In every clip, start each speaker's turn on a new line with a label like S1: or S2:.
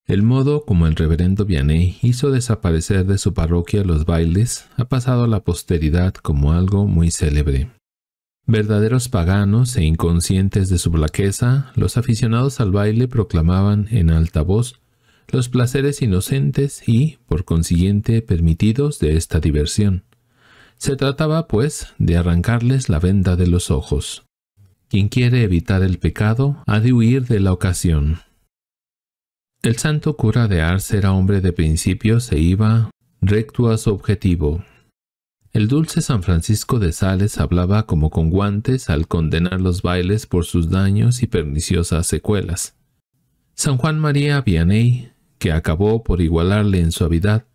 S1: El modo como el reverendo Vianney hizo desaparecer de su parroquia los bailes ha pasado a la posteridad como algo muy célebre. Verdaderos paganos e inconscientes de su flaqueza, los aficionados al baile proclamaban en alta voz los placeres inocentes y, por consiguiente, permitidos de esta diversión. Se trataba, pues, de arrancarles la venda de los ojos. Quien quiere evitar el pecado ha de huir de la ocasión. El santo cura de Ars era hombre de principios e iba recto a su objetivo. El dulce San Francisco de Sales hablaba como con guantes al condenar los bailes por sus daños y perniciosas secuelas. San Juan María Vianney, que acabó por igualarle en suavidad,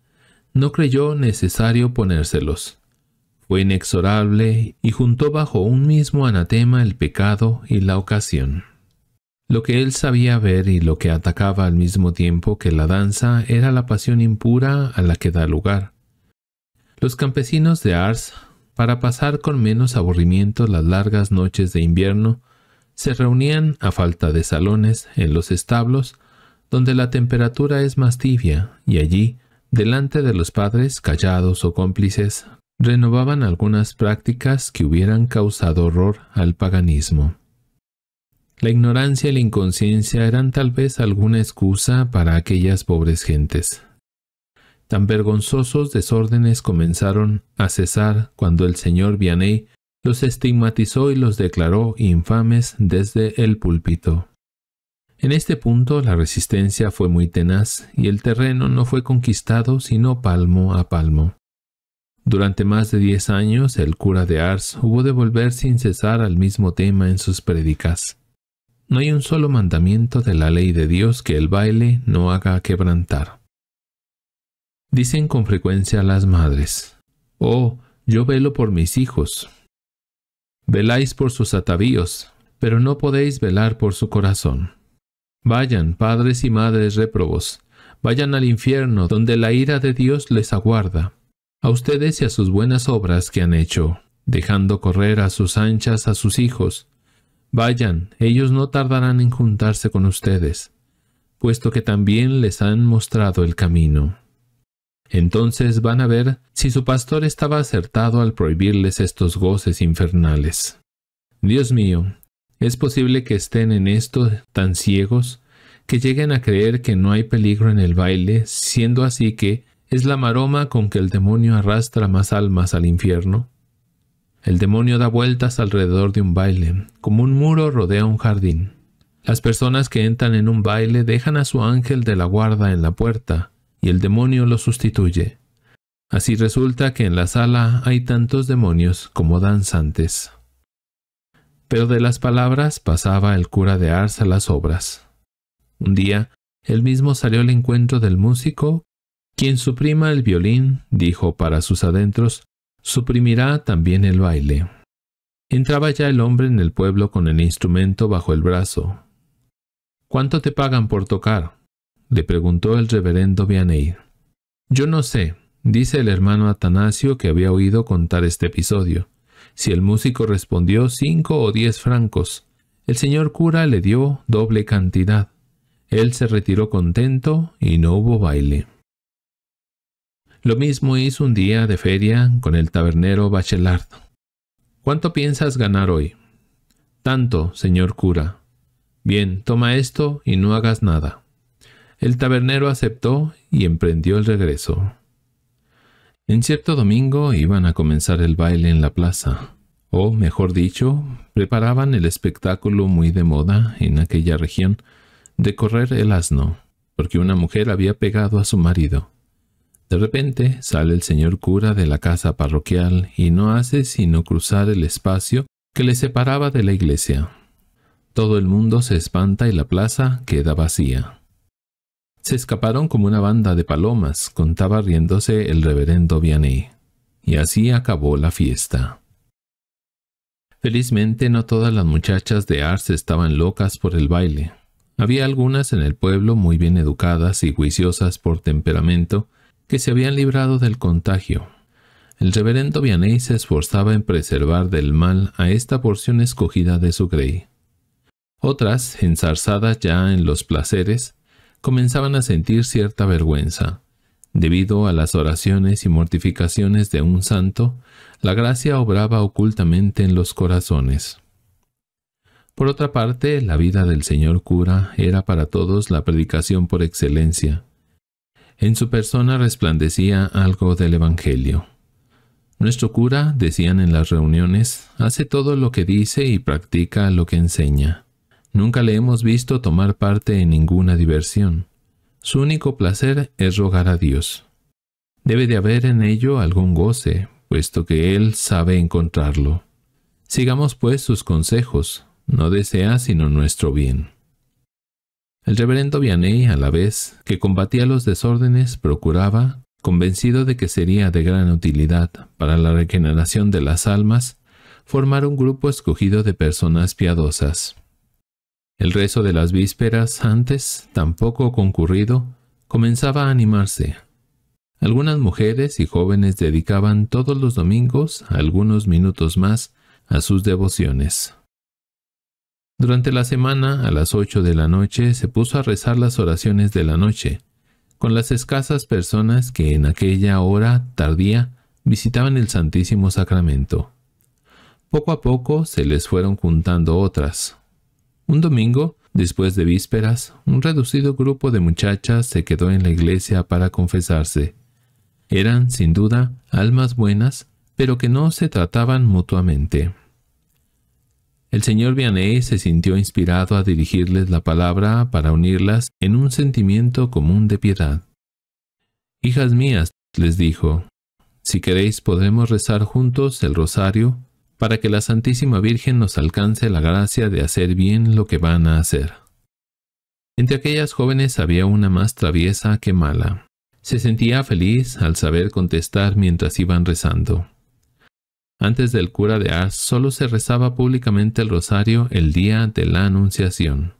S1: no creyó necesario ponérselos. Fue inexorable y juntó bajo un mismo anatema el pecado y la ocasión. Lo que él sabía ver y lo que atacaba al mismo tiempo que la danza era la pasión impura a la que da lugar. Los campesinos de Ars, para pasar con menos aburrimiento las largas noches de invierno, se reunían a falta de salones en los establos, donde la temperatura es más tibia, y allí, delante de los padres, callados o cómplices, renovaban algunas prácticas que hubieran causado horror al paganismo. La ignorancia y la inconsciencia eran tal vez alguna excusa para aquellas pobres gentes. Tan vergonzosos desórdenes comenzaron a cesar cuando el señor Vianney los estigmatizó y los declaró infames desde el púlpito. En este punto la resistencia fue muy tenaz y el terreno no fue conquistado sino palmo a palmo. Durante más de 10 años el cura de Ars hubo de volver sin cesar al mismo tema en sus prédicas. No hay un solo mandamiento de la ley de Dios que el baile no haga quebrantar. Dicen con frecuencia las madres: «Oh, yo velo por mis hijos». Veláis por sus atavíos, pero no podéis velar por su corazón. Vayan, padres y madres réprobos, vayan al infierno, donde la ira de Dios les aguarda, a ustedes y a sus buenas obras que han hecho, dejando correr a sus anchas a sus hijos. Vayan, ellos no tardarán en juntarse con ustedes, puesto que también les han mostrado el camino. Entonces van a ver si su pastor estaba acertado al prohibirles estos goces infernales. Dios mío, ¿es posible que estén en esto tan ciegos que lleguen a creer que no hay peligro en el baile, siendo así que es la maroma con que el demonio arrastra más almas al infierno? El demonio da vueltas alrededor de un baile, como un muro rodea un jardín. Las personas que entran en un baile dejan a su ángel de la guarda en la puerta, y el demonio lo sustituye. Así resulta que en la sala hay tantos demonios como danzantes. Pero de las palabras pasaba el cura de Ars a las obras. Un día, él mismo salió al encuentro del músico, quien suprima el violín, dijo para sus adentros, suprimirá también el baile. Entraba ya el hombre en el pueblo con el instrumento bajo el brazo. «¿Cuánto te pagan por tocar?», le preguntó el reverendo Vianney. «Yo no sé», dice el hermano Atanasio, que había oído contar este episodio. Si el músico respondió 5 o 10 francos, el señor cura le dio doble cantidad. Él se retiró contento y no hubo baile. Lo mismo hizo un día de feria con el tabernero Bachelard. «¿Cuánto piensas ganar hoy?». «Tanto, señor cura». «Bien, toma esto y no hagas nada». El tabernero aceptó y emprendió el regreso. En cierto domingo iban a comenzar el baile en la plaza, o mejor dicho, preparaban el espectáculo muy de moda en aquella región de correr el asno, porque una mujer había pegado a su marido. De repente sale el señor cura de la casa parroquial y no hace sino cruzar el espacio que le separaba de la iglesia. Todo el mundo se espanta y la plaza queda vacía. Se escaparon como una banda de palomas, contaba riéndose el reverendo Vianney. Y así acabó la fiesta. Felizmente no todas las muchachas de Ars estaban locas por el baile. Había algunas en el pueblo muy bien educadas y juiciosas por temperamento, que se habían librado del contagio. El reverendo Vianney se esforzaba en preservar del mal a esta porción escogida de su grey. Otras, enzarzadas ya en los placeres, comenzaban a sentir cierta vergüenza. Debido a las oraciones y mortificaciones de un santo, la gracia obraba ocultamente en los corazones. Por otra parte, la vida del señor cura era para todos la predicación por excelencia. En su persona resplandecía algo del Evangelio. Nuestro cura, decían en las reuniones, hace todo lo que dice y practica lo que enseña. Nunca le hemos visto tomar parte en ninguna diversión. Su único placer es rogar a Dios. Debe de haber en ello algún goce, puesto que Él sabe encontrarlo. Sigamos pues sus consejos, no desea sino nuestro bien. El reverendo Vianney, a la vez que combatía los desórdenes, procuraba, convencido de que sería de gran utilidad para la regeneración de las almas, formar un grupo escogido de personas piadosas. El rezo de las vísperas, antes tan poco concurrido, comenzaba a animarse. Algunas mujeres y jóvenes dedicaban todos los domingos algunos minutos más a sus devociones. Durante la semana, a las 8 de la noche, se puso a rezar las oraciones de la noche, con las escasas personas que en aquella hora tardía visitaban el Santísimo Sacramento. Poco a poco se les fueron juntando otras. Un domingo, después de vísperas, un reducido grupo de muchachas se quedó en la iglesia para confesarse. Eran, sin duda, almas buenas, pero que no se trataban mutuamente. El señor Vianney se sintió inspirado a dirigirles la palabra para unirlas en un sentimiento común de piedad. «Hijas mías», les dijo, «si queréis podremos rezar juntos el rosario para que la Santísima Virgen nos alcance la gracia de hacer bien lo que van a hacer». Entre aquellas jóvenes había una más traviesa que mala. Se sentía feliz al saber contestar mientras iban rezando. Antes del cura de Ars solo se rezaba públicamente el rosario el día de la Anunciación.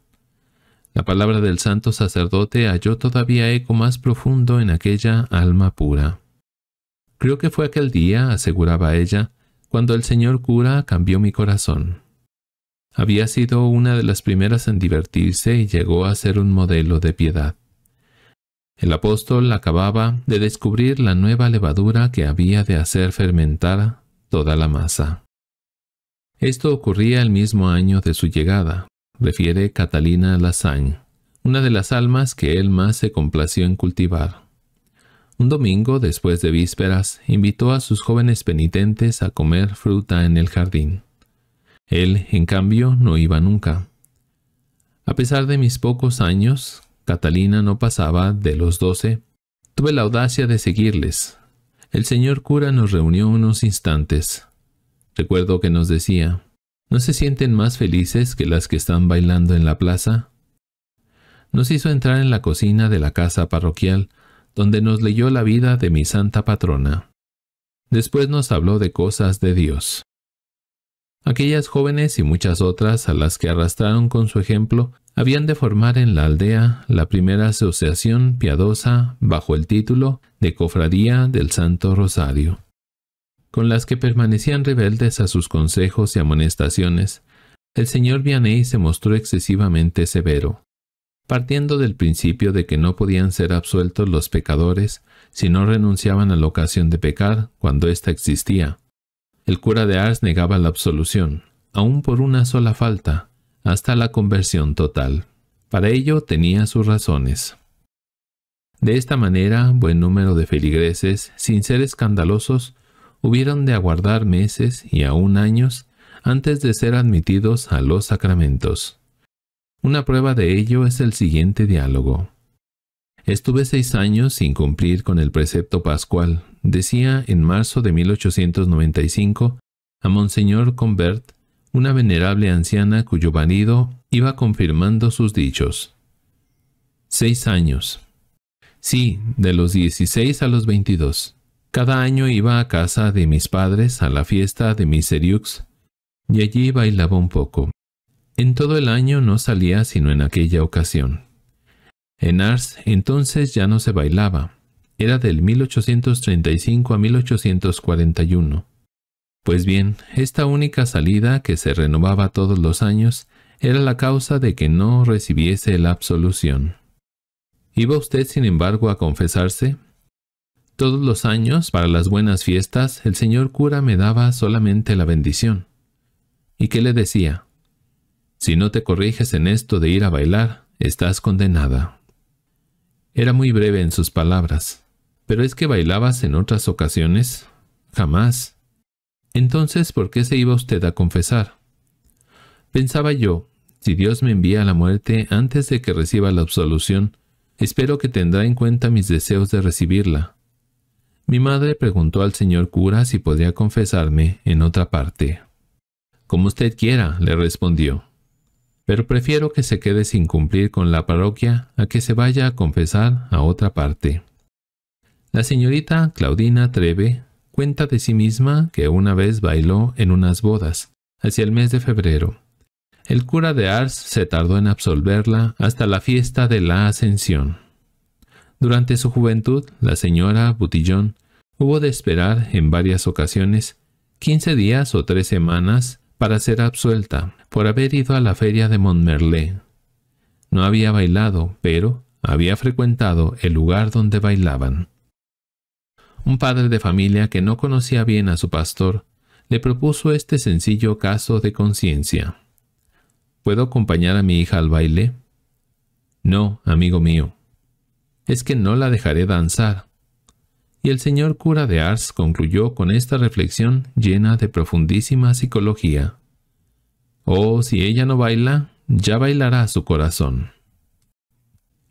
S1: La palabra del santo sacerdote halló todavía eco más profundo en aquella alma pura. Creo que fue aquel día, aseguraba ella, cuando el señor cura cambió mi corazón. Había sido una de las primeras en divertirse y llegó a ser un modelo de piedad. El apóstol acababa de descubrir la nueva levadura que había de hacer fermentar toda la masa. Esto ocurría el mismo año de su llegada, refiere Catalina Lassagne, una de las almas que él más se complació en cultivar. Un domingo, después de vísperas, invitó a sus jóvenes penitentes a comer fruta en el jardín. Él, en cambio, no iba nunca. A pesar de mis pocos años, Catalina no pasaba de los 12, tuve la audacia de seguirles. El señor cura nos reunió unos instantes. Recuerdo que nos decía, ¿no se sienten más felices que las que están bailando en la plaza? Nos hizo entrar en la cocina de la casa parroquial, donde nos leyó la vida de mi santa patrona. Después nos habló de cosas de Dios. Aquellas jóvenes y muchas otras a las que arrastraron con su ejemplo habían de formar en la aldea la primera asociación piadosa bajo el título de Cofradía del Santo Rosario. Con las que permanecían rebeldes a sus consejos y amonestaciones, el señor Vianney se mostró excesivamente severo, partiendo del principio de que no podían ser absueltos los pecadores si no renunciaban a la ocasión de pecar cuando ésta existía. El cura de Ars negaba la absolución, aun por una sola falta, hasta la conversión total. Para ello tenía sus razones. De esta manera, buen número de feligreses, sin ser escandalosos, hubieron de aguardar meses y aún años antes de ser admitidos a los sacramentos. Una prueba de ello es el siguiente diálogo. Estuve 6 años sin cumplir con el precepto pascual, decía en marzo de 1895 a Monseñor Convert, una venerable anciana cuyo marido iba confirmando sus dichos. 6 años. Sí, de los 16 a los 22. Cada año iba a casa de mis padres a la fiesta de Miseriux, y allí bailaba un poco. En todo el año no salía sino en aquella ocasión. En Ars entonces ya no se bailaba. Era del 1835 a 1841. Pues bien, esta única salida que se renovaba todos los años era la causa de que no recibiese la absolución. ¿Iba usted, sin embargo, a confesarse? Todos los años, para las buenas fiestas, el señor cura me daba solamente la bendición. ¿Y qué le decía? Si no te corriges en esto de ir a bailar, estás condenada. Era muy breve en sus palabras. ¿Pero es que bailabas en otras ocasiones? Jamás. Entonces, ¿por qué se iba usted a confesar? Pensaba yo, si Dios me envía a la muerte antes de que reciba la absolución, espero que tendrá en cuenta mis deseos de recibirla. Mi madre preguntó al señor cura si podría confesarme en otra parte. Como usted quiera, le respondió. Pero prefiero que se quede sin cumplir con la parroquia a que se vaya a confesar a otra parte. La señorita Claudina Treve cuenta de sí misma que una vez bailó en unas bodas, hacia el mes de febrero. El cura de Ars se tardó en absolverla hasta la fiesta de la Ascensión. Durante su juventud, la señora Butillón hubo de esperar en varias ocasiones 15 días o 3 semanas para ser absuelta por haber ido a la feria de Montmerle. No había bailado, pero había frecuentado el lugar donde bailaban. Un padre de familia que no conocía bien a su pastor le propuso este sencillo caso de conciencia. ¿Puedo acompañar a mi hija al baile? No, amigo mío. Es que no la dejaré danzar. Y el señor cura de Ars concluyó con esta reflexión llena de profundísima psicología. Oh, si ella no baila, ya bailará su corazón.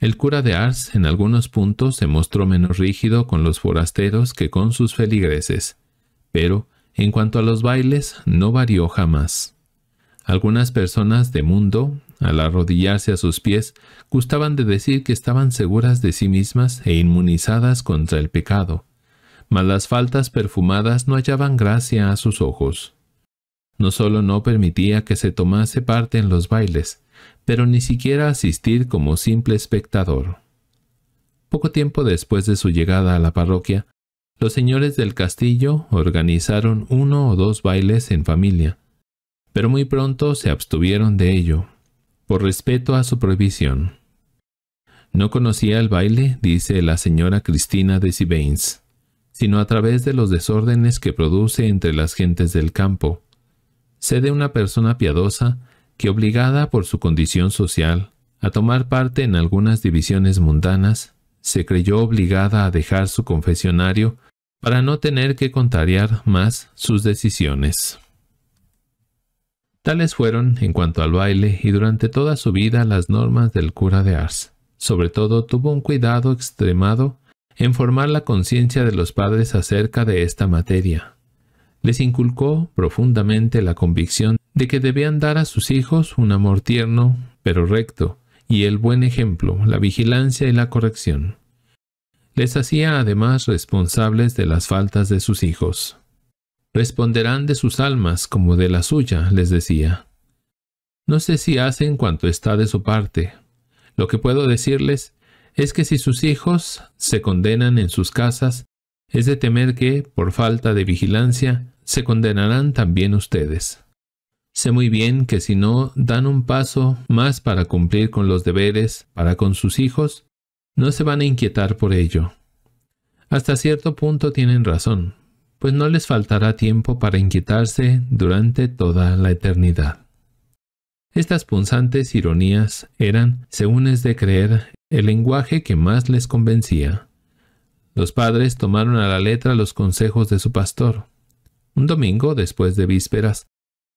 S1: El cura de Ars en algunos puntos se mostró menos rígido con los forasteros que con sus feligreses, pero en cuanto a los bailes no varió jamás. Algunas personas de mundo, al arrodillarse a sus pies, gustaban de decir que estaban seguras de sí mismas e inmunizadas contra el pecado, mas las faltas perfumadas no hallaban gracia a sus ojos. No solo no permitía que se tomase parte en los bailes, pero ni siquiera asistir como simple espectador. Poco tiempo después de su llegada a la parroquia, los señores del castillo organizaron 1 o 2 bailes en familia, pero muy pronto se abstuvieron de ello, por respeto a su prohibición. No conocía el baile, dice la señora Cristina de Sibéins, sino a través de los desórdenes que produce entre las gentes del campo. Sé de una persona piadosa que, obligada por su condición social a tomar parte en algunas divisiones mundanas, se creyó obligada a dejar su confesionario para no tener que contrariar más sus decisiones. Tales fueron, en cuanto al baile y durante toda su vida, las normas del cura de Ars. Sobre todo, tuvo un cuidado extremado en formar la conciencia de los padres acerca de esta materia. Les inculcó profundamente la convicción de que debían dar a sus hijos un amor tierno, pero recto, y el buen ejemplo, la vigilancia y la corrección. Les hacía además responsables de las faltas de sus hijos. Responderán de sus almas como de la suya, les decía. No sé si hacen cuanto está de su parte. Lo que puedo decirles es que si sus hijos se condenan en sus casas, es de temer que, por falta de vigilancia, se condenarán también ustedes. Sé muy bien que si no dan un paso más para cumplir con los deberes para con sus hijos, no se van a inquietar por ello. Hasta cierto punto tienen razón, pues no les faltará tiempo para inquietarse durante toda la eternidad. Estas punzantes ironías eran, según es de creer, el lenguaje que más les convencía. Los padres tomaron a la letra los consejos de su pastor. Un domingo, después de vísperas,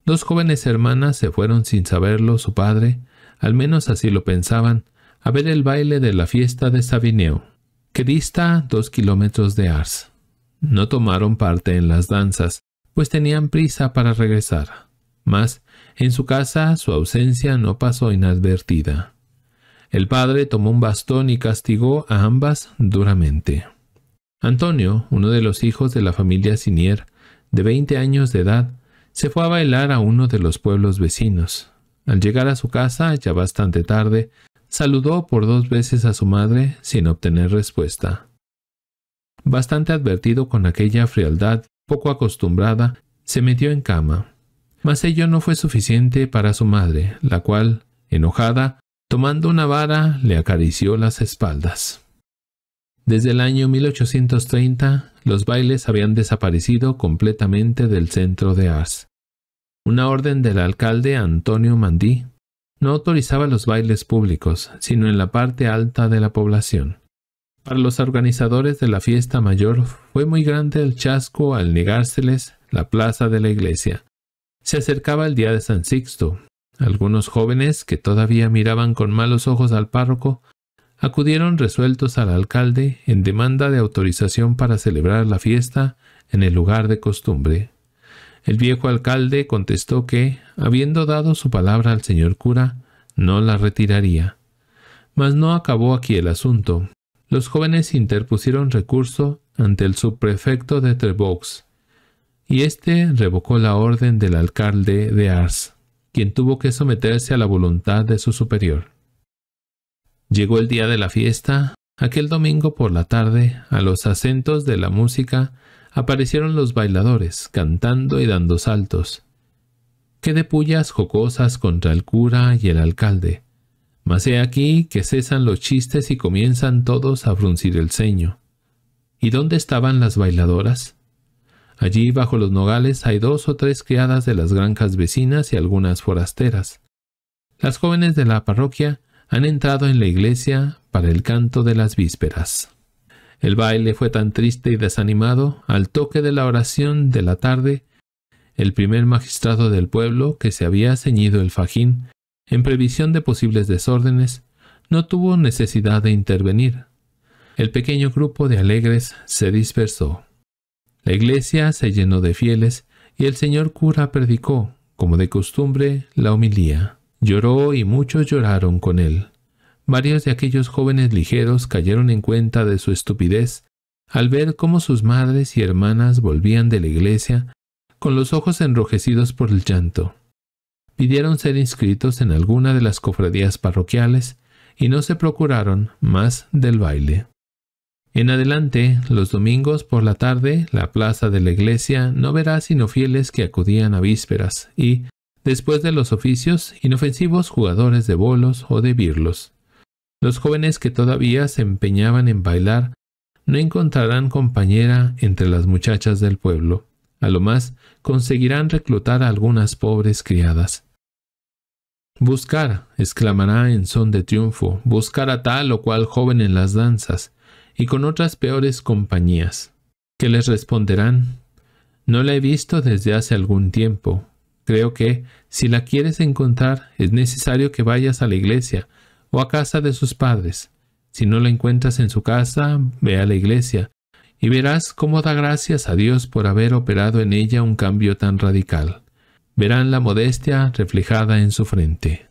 S1: 2 jóvenes hermanas se fueron sin saberlo su padre, al menos así lo pensaban, a ver el baile de la fiesta de Savineu, que dista 2 kilómetros de Ars. No tomaron parte en las danzas, pues tenían prisa para regresar. Mas, en su casa, su ausencia no pasó inadvertida. El padre tomó un bastón y castigó a ambas duramente. Antonio, uno de los hijos de la familia Sinier, de 20 años de edad, se fue a bailar a uno de los pueblos vecinos. Al llegar a su casa, ya bastante tarde, saludó por 2 veces a su madre sin obtener respuesta. Bastante advertido con aquella frialdad, poco acostumbrada, se metió en cama. Mas ello no fue suficiente para su madre, la cual, enojada, Tomando una vara, le acarició las espaldas. Desde el año 1830, los bailes habían desaparecido completamente del centro de Ars. Una orden del alcalde Antonio Mandí no autorizaba los bailes públicos, sino en la parte alta de la población. Para los organizadores de la fiesta mayor fue muy grande el chasco al negárseles la plaza de la iglesia. Se acercaba el día de San Sixto. Algunos jóvenes, que todavía miraban con malos ojos al párroco, acudieron resueltos al alcalde en demanda de autorización para celebrar la fiesta en el lugar de costumbre. El viejo alcalde contestó que, habiendo dado su palabra al señor cura, no la retiraría. Mas no acabó aquí el asunto. Los jóvenes interpusieron recurso ante el subprefecto de Treboux, y éste revocó la orden del alcalde de Ars, quien tuvo que someterse a la voluntad de su superior. Llegó el día de la fiesta. Aquel domingo por la tarde, a los acentos de la música, aparecieron los bailadores, cantando y dando saltos. Qué de pullas jocosas contra el cura y el alcalde. Mas he aquí que cesan los chistes y comienzan todos a fruncir el ceño. ¿Y dónde estaban las bailadoras? Allí bajo los nogales hay 2 o 3 criadas de las granjas vecinas y algunas forasteras. Las jóvenes de la parroquia han entrado en la iglesia para el canto de las vísperas. El baile fue tan triste y desanimado. Al toque de la oración de la tarde, el primer magistrado del pueblo, que se había ceñido el fajín en previsión de posibles desórdenes, no tuvo necesidad de intervenir. El pequeño grupo de alegres se dispersó. La iglesia se llenó de fieles y el señor cura predicó, como de costumbre, la homilía. Lloró y muchos lloraron con él. Varios de aquellos jóvenes ligeros cayeron en cuenta de su estupidez al ver cómo sus madres y hermanas volvían de la iglesia con los ojos enrojecidos por el llanto. Pidieron ser inscritos en alguna de las cofradías parroquiales y no se procuraron más del baile. En adelante, los domingos por la tarde, la plaza de la iglesia no verá sino fieles que acudían a vísperas y, después de los oficios, inofensivos jugadores de bolos o de birlos. Los jóvenes que todavía se empeñaban en bailar no encontrarán compañera entre las muchachas del pueblo. A lo más, conseguirán reclutar a algunas pobres criadas. «Buscar», exclamará en son de triunfo, «buscar a tal o cual joven en las danzas, y con otras peores compañías». ¿Qué les responderán? «No la he visto desde hace algún tiempo. Creo que, si la quieres encontrar, es necesario que vayas a la iglesia o a casa de sus padres. Si no la encuentras en su casa, ve a la iglesia, y verás cómo da gracias a Dios por haber operado en ella un cambio tan radical. Verán la modestia reflejada en su frente».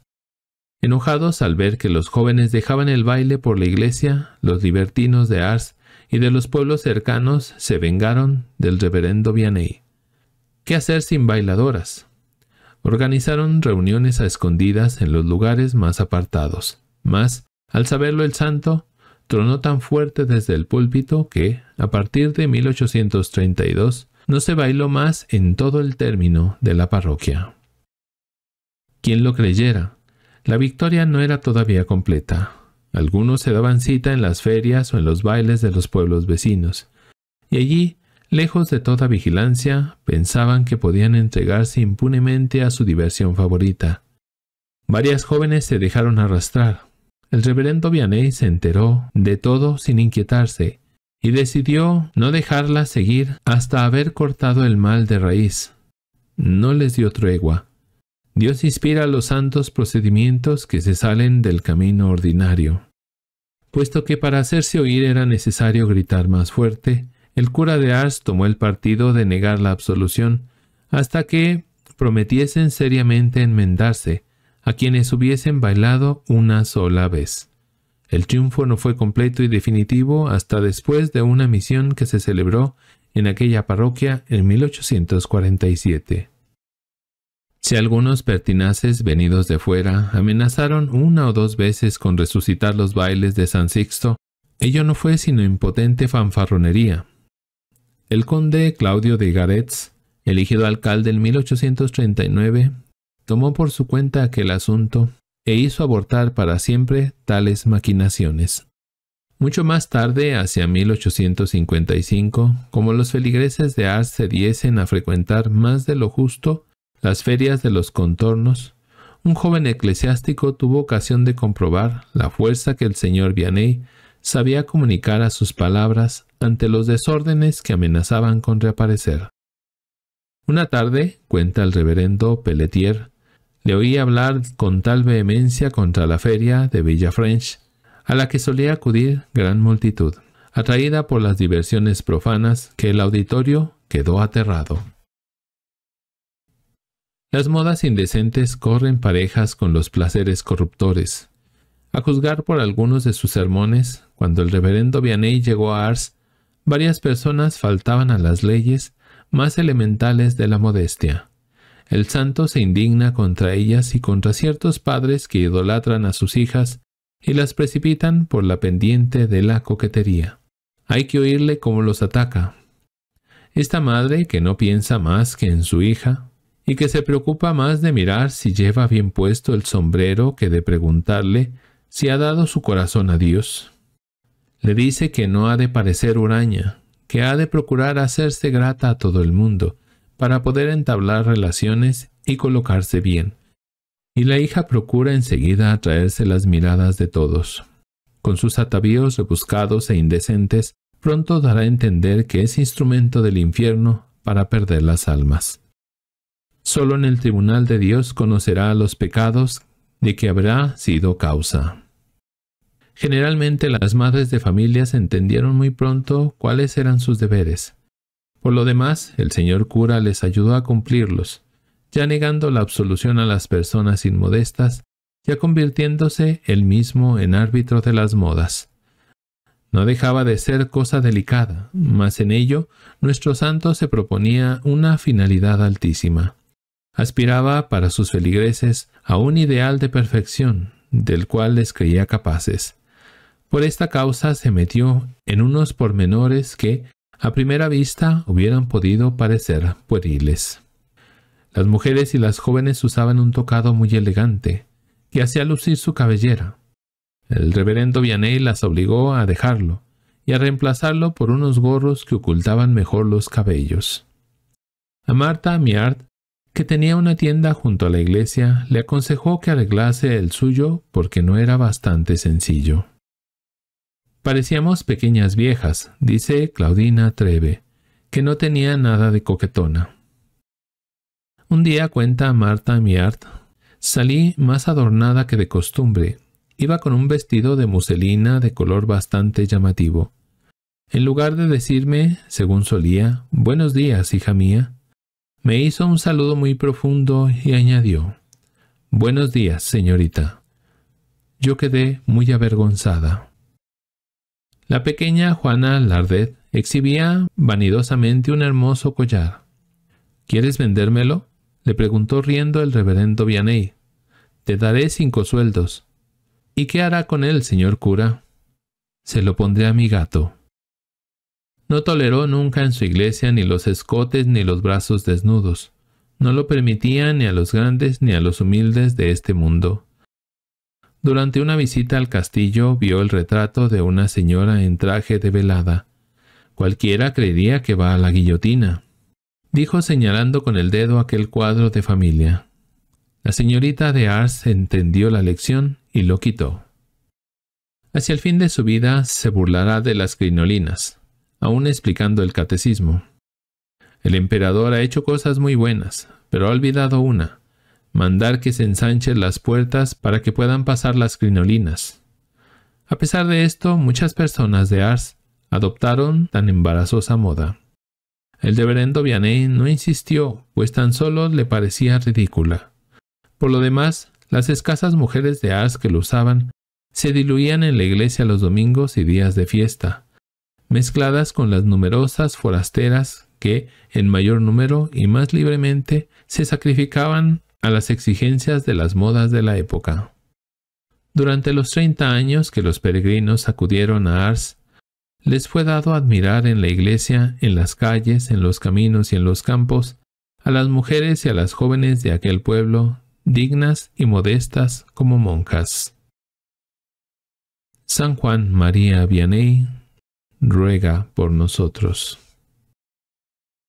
S1: Enojados al ver que los jóvenes dejaban el baile por la iglesia, los libertinos de Ars y de los pueblos cercanos se vengaron del reverendo Vianney. ¿Qué hacer sin bailadoras? Organizaron reuniones a escondidas en los lugares más apartados. Mas, al saberlo el santo, tronó tan fuerte desde el púlpito que, a partir de 1832, no se bailó más en todo el término de la parroquia. ¿Quién lo creyera? La victoria no era todavía completa. Algunos se daban cita en las ferias o en los bailes de los pueblos vecinos, y allí, lejos de toda vigilancia, pensaban que podían entregarse impunemente a su diversión favorita. Varias jóvenes se dejaron arrastrar. El reverendo Vianney se enteró de todo sin inquietarse y decidió no dejarlas seguir hasta haber cortado el mal de raíz. No les dio tregua. Dios inspira los santos procedimientos que se salen del camino ordinario. Puesto que para hacerse oír era necesario gritar más fuerte, el cura de Ars tomó el partido de negar la absolución hasta que prometiesen seriamente enmendarse a quienes hubiesen bailado una sola vez. El triunfo no fue completo y definitivo hasta después de una misión que se celebró en aquella parroquia en 1847. Si algunos pertinaces venidos de fuera amenazaron 1 o 2 veces con resucitar los bailes de San Sixto, ello no fue sino impotente fanfarronería. El conde Claudio de Garetz, elegido alcalde en 1839, tomó por su cuenta aquel asunto e hizo abortar para siempre tales maquinaciones. Mucho más tarde, hacia 1855, como los feligreses de Ars se diesen a frecuentar más de lo justo las ferias de los contornos, un joven eclesiástico tuvo ocasión de comprobar la fuerza que el señor Vianney sabía comunicar a sus palabras ante los desórdenes que amenazaban con reaparecer. Una tarde, cuenta el reverendo Pelletier, le oí hablar con tal vehemencia contra la feria de Villafranche, a la que solía acudir gran multitud, atraída por las diversiones profanas, que el auditorio quedó aterrado. Las modas indecentes corren parejas con los placeres corruptores. A juzgar por algunos de sus sermones, cuando el reverendo Vianney llegó a Ars, varias personas faltaban a las leyes más elementales de la modestia. El santo se indigna contra ellas y contra ciertos padres que idolatran a sus hijas y las precipitan por la pendiente de la coquetería. Hay que oírle cómo los ataca. Esta madre, que no piensa más que en su hija, y que se preocupa más de mirar si lleva bien puesto el sombrero que de preguntarle si ha dado su corazón a Dios. Le dice que no ha de parecer huraña, que ha de procurar hacerse grata a todo el mundo, para poder entablar relaciones y colocarse bien. Y la hija procura enseguida atraerse las miradas de todos. Con sus atavíos rebuscados e indecentes, pronto dará a entender que es instrumento del infierno para perder las almas. Solo en el tribunal de Dios conocerá los pecados de que habrá sido causa. Generalmente las madres de familias entendieron muy pronto cuáles eran sus deberes. Por lo demás, el señor cura les ayudó a cumplirlos, ya negando la absolución a las personas inmodestas, ya convirtiéndose él mismo en árbitro de las modas. No dejaba de ser cosa delicada, mas en ello nuestro santo se proponía una finalidad altísima. Aspiraba para sus feligreses a un ideal de perfección, del cual les creía capaces. Por esta causa se metió en unos pormenores que, a primera vista, hubieran podido parecer pueriles. Las mujeres y las jóvenes usaban un tocado muy elegante, que hacía lucir su cabellera. El reverendo Vianney las obligó a dejarlo y a reemplazarlo por unos gorros que ocultaban mejor los cabellos. A Martha Miart, que tenía una tienda junto a la iglesia, le aconsejó que arreglase el suyo porque no era bastante sencillo. Parecíamos pequeñas viejas, dice Claudina Treve, que no tenía nada de coquetona. Un día, cuenta Martha Miart, salí más adornada que de costumbre. Iba con un vestido de muselina de color bastante llamativo. En lugar de decirme, según solía, «Buenos días, hija mía», me hizo un saludo muy profundo y añadió, «Buenos días, señorita». Yo quedé muy avergonzada. La pequeña Juana Lardet exhibía vanidosamente un hermoso collar. «¿Quieres vendérmelo?», le preguntó riendo el reverendo Vianney. «Te daré 5 sueldos». «¿Y qué hará con él, señor cura?». «Se lo pondré a mi gato». No toleró nunca en su iglesia ni los escotes ni los brazos desnudos. No lo permitía ni a los grandes ni a los humildes de este mundo. Durante una visita al castillo vio el retrato de una señora en traje de velada. «Cualquiera creería que va a la guillotina», dijo señalando con el dedo aquel cuadro de familia. La señorita de Ars entendió la lección y lo quitó. Hacia el fin de su vida se burlará de las crinolinas, aún explicando el catecismo. El emperador ha hecho cosas muy buenas, pero ha olvidado una: mandar que se ensanchen las puertas para que puedan pasar las crinolinas. A pesar de esto, muchas personas de Ars adoptaron tan embarazosa moda. El reverendo Vianney no insistió, pues tan solo le parecía ridícula. Por lo demás, las escasas mujeres de Ars que lo usaban se diluían en la iglesia los domingos y días de fiesta, mezcladas con las numerosas forasteras que, en mayor número y más libremente, se sacrificaban a las exigencias de las modas de la época. Durante los 30 años que los peregrinos acudieron a Ars, les fue dado admirar en la iglesia, en las calles, en los caminos y en los campos, a las mujeres y a las jóvenes de aquel pueblo dignas y modestas como monjas. San Juan María Vianney ruega por nosotros.